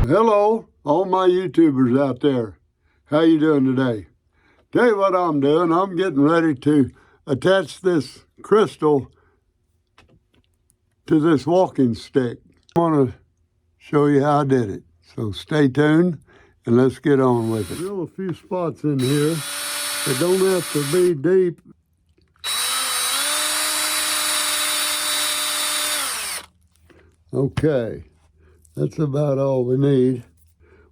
Hello, all my YouTubers out there. How you doing today? Tell you what I'm doing. I'm getting ready to attach this crystal to this walking stick. I want to show you how I did it. So stay tuned and let's get on with it. Drill a few spots in here. They don't have to be deep. Okay, that's about all we need.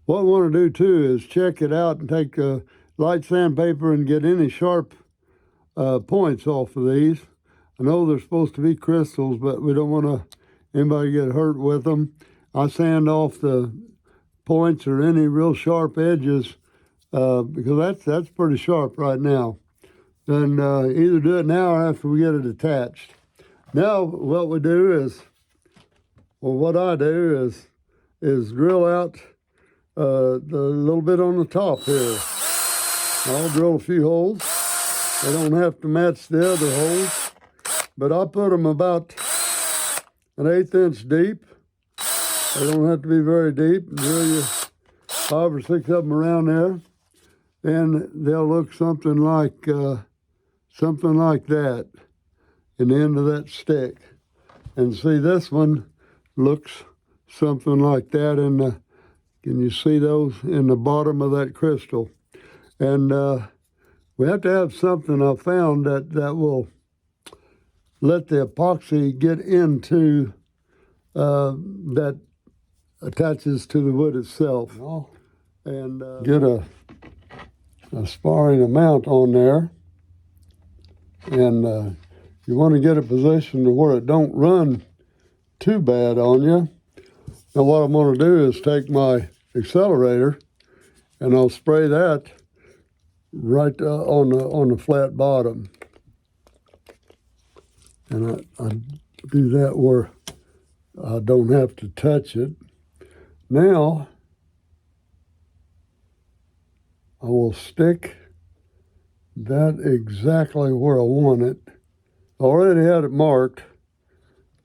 What I want to do too is check it out and take a light sandpaper and get any sharp points off of these. I know they're supposed to be crystals, but we don't want anybody get hurt with them. I sand off the points or any real sharp edges because that's pretty sharp right now. Then either do it now or after we get it attached. Now what we do is, or what I do is drill out the little bit on the top here. I'll drill a few holes. They don't have to match the other holes, but I put them about an 1/8 inch deep. They don't have to be very deep. Drill you 5 or 6 of them around there, and they'll look something like that in the end of that stick. And see, this one looks something like that in the, can you see those in the bottom of that crystal? And we have to have something I found that will let the epoxy get into that attaches to the wood itself. And get a sparring amount on there. And you want to get a position to where it don't run too bad on you. Now what I'm going to do is take my accelerator and I'll spray that right on the flat bottom. And I do that where I don't have to touch it. Now I will stick that exactly where I want it. I already had it marked.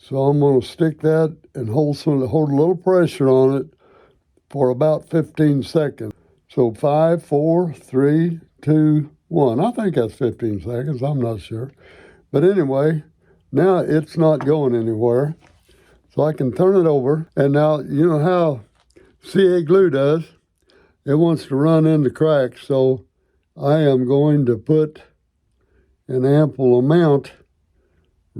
So I'm going to stick that and hold a little pressure on it for about 15 seconds. So 5, 4, 3, 2, 1. I think that's 15 seconds. I'm not sure. But anyway, now it's not going anywhere. So I can turn it over. And now, you know how CA glue does. It wants to run into cracks. So I am going to put an ample amount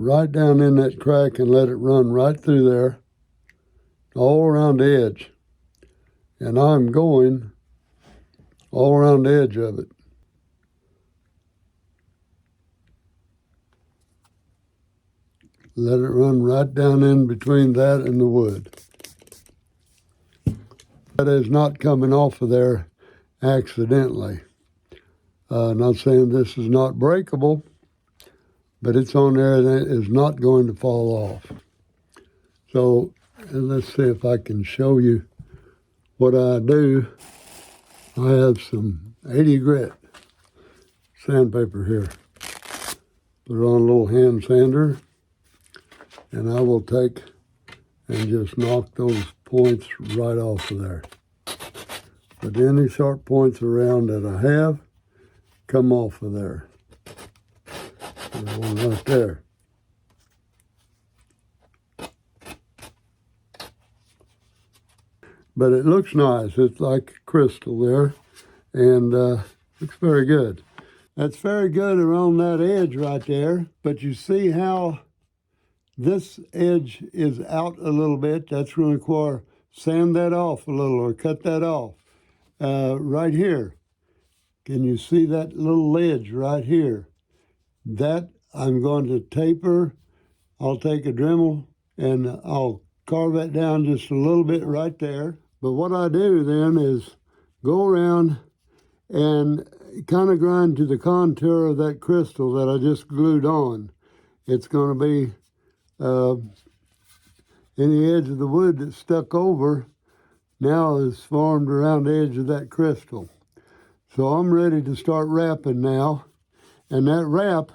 right down in that crack and let it run right through there, all around the edge. And I'm going all around the edge of it. Let it run right down in between that and the wood. That is not coming off of there accidentally. Not saying this is not breakable, but it's on there and it is not going to fall off. So let's see if I can show you what I do. I have some 80 grit sandpaper here. Put it on a little hand sander, and I will take and just knock those points right off of there. But any sharp points around that I have come off of there. One right there. But it looks nice. It's like crystal there, and looks very good. That's very good around that edge right there. But you see how this edge is out a little bit. That's going to require sand that off a little or cut that off. Right here. Can you see that little ledge right here? That I'm going to taper. I'll take a Dremel and I'll carve that down just a little bit right there. But what I do then is go around and kind of grind to the contour of that crystal that I just glued on. It's going to be any edge of the wood that's stuck over now is formed around the edge of that crystal. So I'm ready to start wrapping now. And that wrap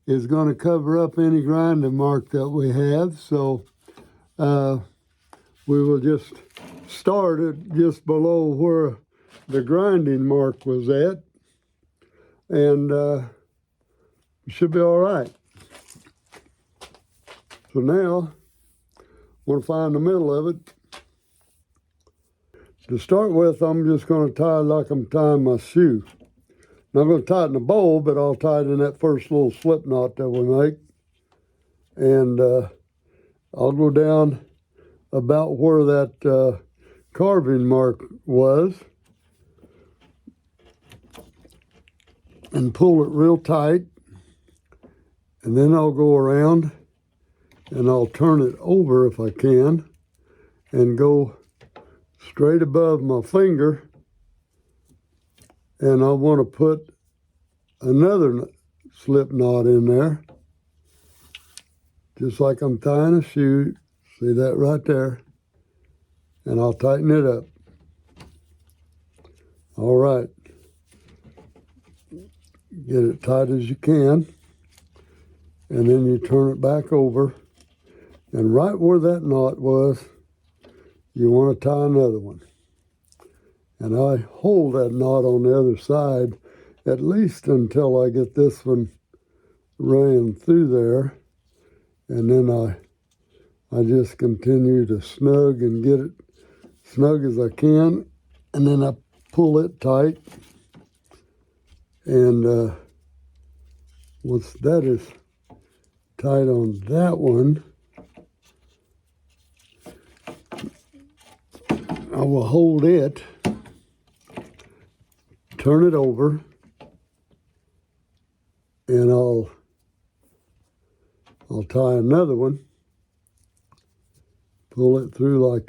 is going to cover up any grinding mark that we have. So we will just started just below where the grinding mark was at, and it should be all right. So now, I want to find the middle of it. To start with, I'm just going to tie like I'm tying my shoe. Not going to tie it in a bow, but I'll tie it in that first little slip knot that we make. And I'll go down about where that carving mark was and pull it real tight. And then I'll go around and I'll turn it over if I can and go straight above my finger, and I want to put another slip knot in there, just like I'm tying a shoe. See that right there? And I'll tighten it up. All right. Get it tight as you can, and then you turn it back over, and right where that knot was, you want to tie another one. And I hold that knot on the other side at least until I get this one ran through there. And then I just continue to snug and get it snug as I can. And then I pull it tight. And once that is tight on that one, I will hold it, turn it over, and I'll tie another one, pull it through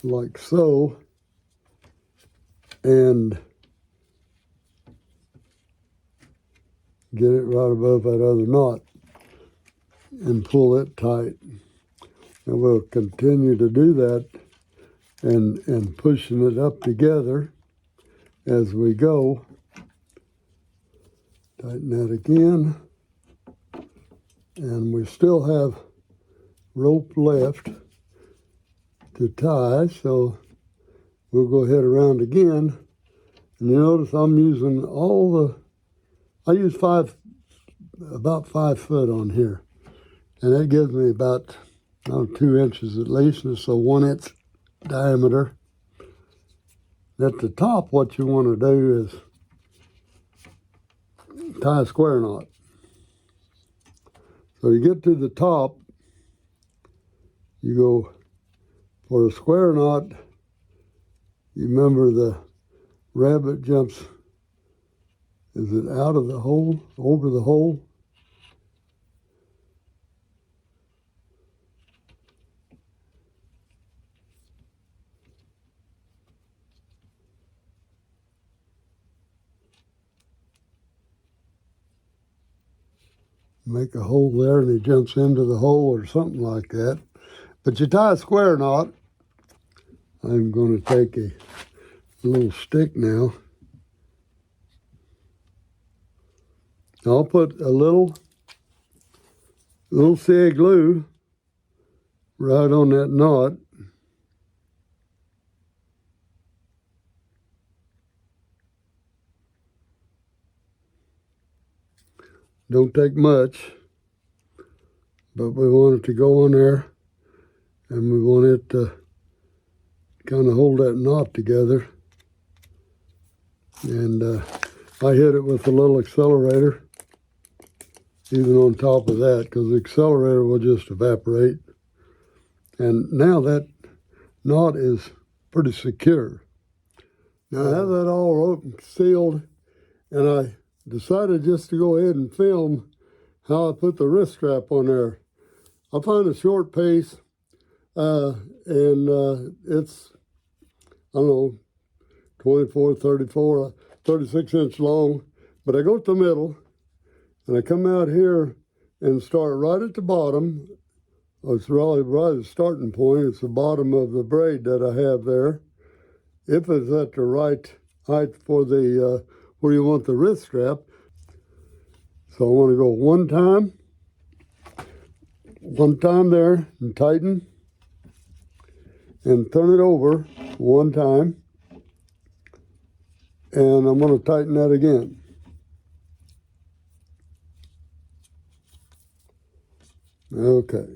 like so, and get it right above that other knot and pull it tight. And we'll continue to do that and pushing it up together as we go. Tighten that again. And we still have rope left to tie, so we'll go ahead around again. And you notice I'm using I use about 5 foot on here. And that gives me about 2 inches at least, and so 1 inch diameter. At the top, what you want to do is tie a square knot. So you get to the top, you go for a square knot. You remember the rabbit jumps, is it out of the hole, over the hole? Make a hole there and he jumps into the hole or something like that. But you tie a square knot. I'm going to take a little stick now. I'll put a little CA glue right on that knot. Don't take much, but we want it to go on there, and we want it to kind of hold that knot together. And I hit it with a little accelerator, even on top of that, because the accelerator will just evaporate. And now that knot is pretty secure. Now I have that all sealed, and I decided just to go ahead and film how I put the wrist strap on there. I find a short piece, and it's, I don't know, 24, 34, 36 inch long, but I go to the middle, and I come out here and start right at the bottom. It's really right at the starting point. It's the bottom of the braid that I have there. If it's at the right height for the where you want the wrist strap. So I want to go one time there and tighten. and turn it over one time. And I'm going to tighten that again. Okay.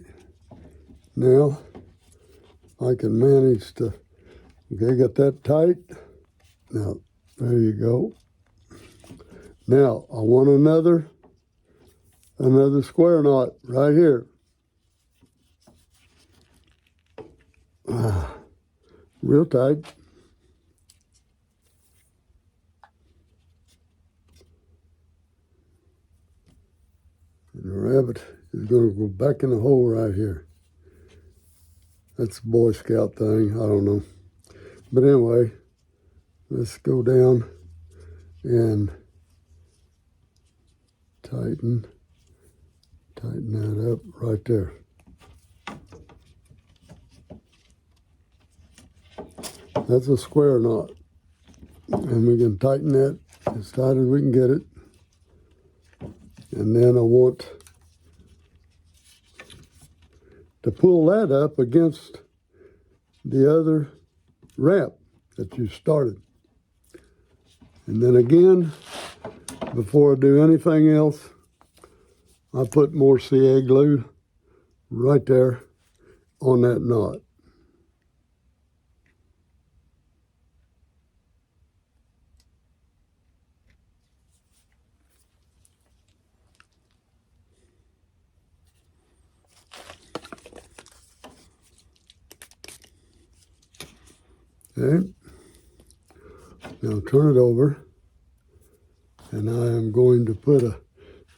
Now, I can manage to, okay, get that tight. Now, there you go. Now, I want another square knot right here. Real tight. And the rabbit is going to go back in the hole right here. That's a Boy Scout thing, I don't know. But anyway, let's go down and tighten that up right there. That's a square knot. And we can tighten that as tight as we can get it. And then I want to pull that up against the other wrap that you started. And then again, before I do anything else, I put more CA glue right there on that knot. Okay, now turn it over, and I am going to put a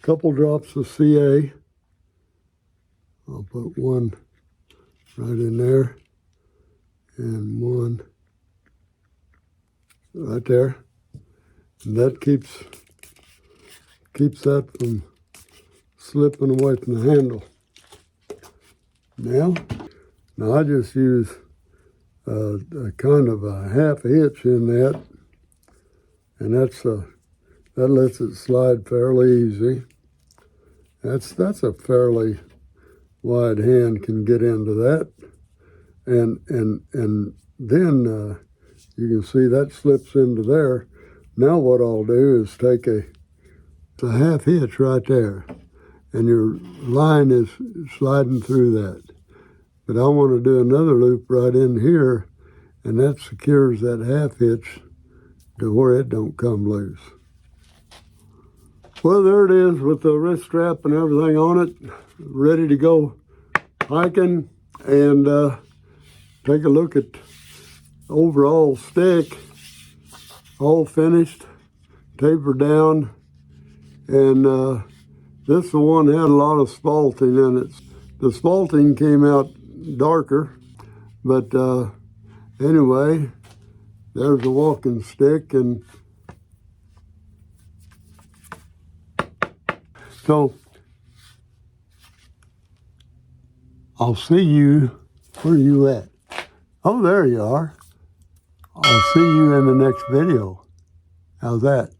couple drops of CA. I'll put one right in there, and one right there, and that keeps that from slipping away from the handle. Now I just use a kind of a half hitch in that, and that lets it slide fairly easy. That's a fairly wide hand can get into that, and then you can see that slips into there. Now what I'll do is take a half hitch right there, and your line is sliding through that. But I want to do another loop right in here, and that secures that half hitch to where it don't come loose. Well, there it is with the wrist strap and everything on it, ready to go hiking. And take a look at the overall stick, all finished, tapered down. And this one had a lot of spalting in it. The spalting came out darker, but anyway, there's a walking stick. And so I'll see you. Where are you at? Oh, there you are. I'll see you in the next video. How's that?